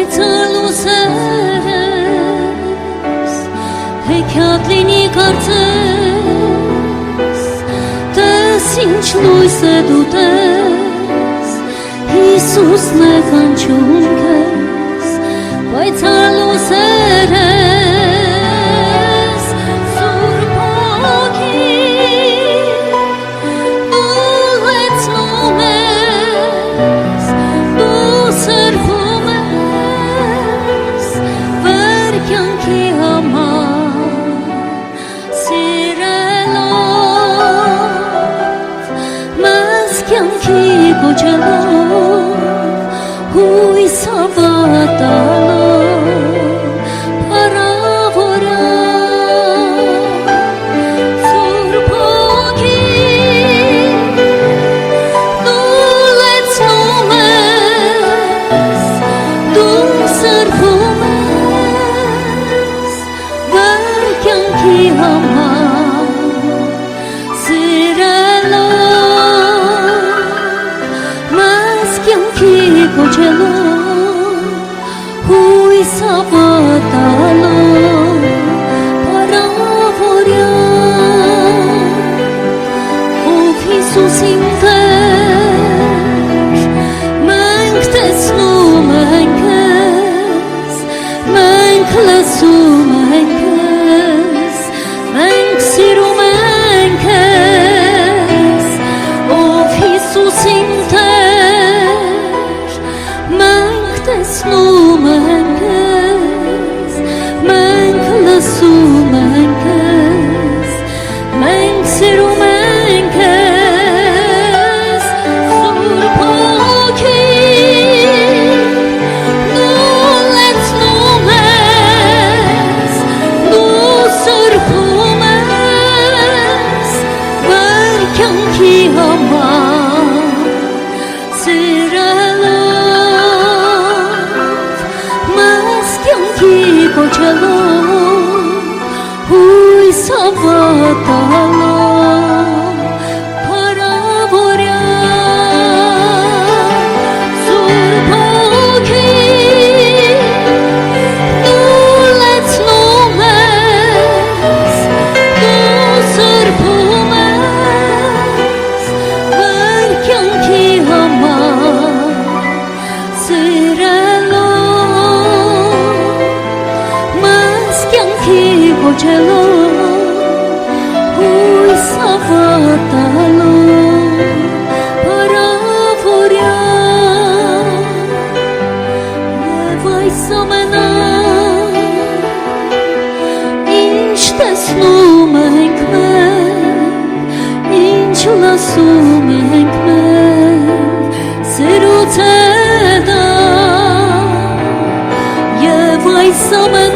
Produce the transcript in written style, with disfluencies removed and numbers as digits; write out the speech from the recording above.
պայծառ լուսերս հեքիաթ լինի կարծես տես ինչ լույս է դու տես Հիսուսն է կանչում քեզ պայծառ լուսերս Սուրբ Հոգին ուղեկցում ես դու սրբում ես վեր կյանքի համար սիրելով մեզ կյանքի կոչելով հույս հավատալով հույս հավատալով պարավորյա ով Հիսուս իմ Տեր մենք տեսնում ենք քեզ մենք լսում ենք քեզ մենք սիրում ենք քեզ ով Հիսուս իմ Տեր մենք տեսնում ենք քեզ մենք լսում ենք քեզ մենք սիրում ենք քեզ Սուրբ Հոգին դու լեցնում ես դու սրբում ես վեր կյանքի համար կոչելով հույս հավատալով փառավորյա Սուրբ Հոգին դու լեցնում ես դու սրբում ես վեր կյանքի համար կոչելով հույս հավատալով փառավորյա և այս ամենը ինչ տեսնում ենք մենք ինչ լսում ենք մենք սիրուց է դա և այս ամենը